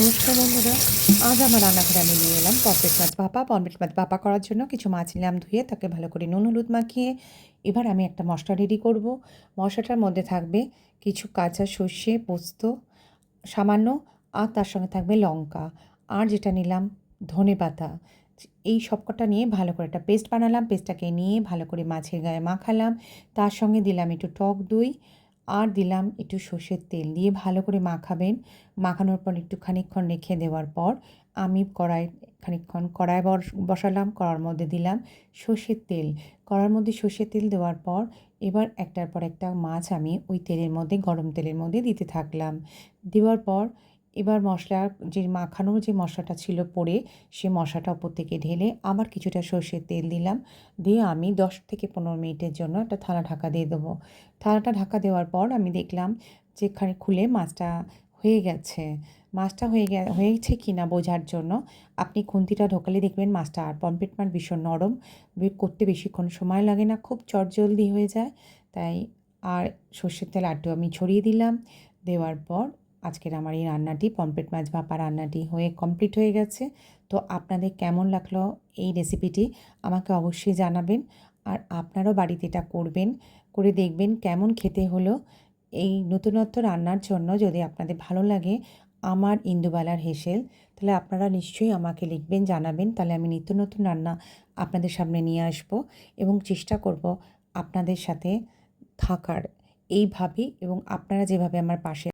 নমস্কার বন্ধুরা, আজ আমার রান্নাঘরে আমি নিয়ে এলাম পমফ্রেট মাছ ভাপা। পমফ্রেট মাছ ভাপা করার জন্য কিছু মাছ নিলাম ধুয়ে, তাকে ভালো করে নুন হলুদ মাখিয়ে এবার আমি একটা মশলা রেডি করব। মশলাটার মধ্যে থাকবে কিছু কাঁচা সর্ষে, পোস্ত সামান্য, আর তার সঙ্গে থাকবে লঙ্কা, আর যেটা নিলাম ধনেপাতা। এই সবকটা নিয়ে ভালো করে একটা পেস্ট বানালাম। পেস্টটাকে নিয়ে ভালো করে মাছের গায়ে মাখালাম। তার সঙ্গে দিলাম একটু টক দই, আর দিলাম একটু সর্ষের তেল দিয়ে ভালো করে মাখাবেন। মাখানোর পর একটু খানিকক্ষণ রেখে দেওয়ার পর আমি খানিকক্ষণ কড়াই বসালাম। কড়ার মধ্যে দিলাম সর্ষের তেল। কড়ার মধ্যে সর্ষের তেল দেওয়ার পর এবার একটার পর একটা মাছ আমি ওই তেলের মধ্যে, গরম তেলের মধ্যে দিতে থাকলাম। দেওয়ার পর এবার যে মাখানো যে মশলাটা ছিল পড়ে, সে মশলাটা ওপর থেকে ঢেলে আবার কিছুটা সর্ষের তেল দিলাম। দিয়ে আমি 10 থেকে 15 মিনিটের জন্য একটা থালা ঢাকা দিয়ে দেবো। থালাটা ঢাকা দেওয়ার পর আমি দেখলাম যে খুলে মাছটা হয়ে গেছে। মাছটা হয়েছে কি না বোঝার জন্য আপনি খুন্তিটা ঢোকালে দেখবেন মাছটা, আর পমফ্রেট মাছ ভীষণ নরম, করতে বেশিক্ষণ সময় লাগে না, খুব চটজলদি হয়ে যায়। তাই আর সর্ষের তেল আরটু আমি ছড়িয়ে দিলাম। দেওয়ার পর আজকের আমার এই রান্নাটি, পমফ্রেট মাছ ভাপা রান্নাটি কমপ্লিট হয়ে গেছে। তো আপনাদের কেমন লাগলো এই রেসিপিটি আমাকে অবশ্যই জানাবেন। আর আপনারাও বাড়িতে এটা করবেন, করে দেখবেন কেমন খেতে হলো। এই নতুনত্ব রান্নার জন্য যদি আপনাদের ভালো লাগে আমার ইন্দুবালার হেসেল, তাহলে আপনারা নিশ্চয়ই আমাকে লিখবেন, জানাবেন। তাহলে আমি নিত্য নতুন রান্না আপনাদের সামনে নিয়ে আসবো এবং চেষ্টা করব আপনাদের সাথে থাকার এইভাবেই, এবং আপনারা যেভাবে আমার পাশে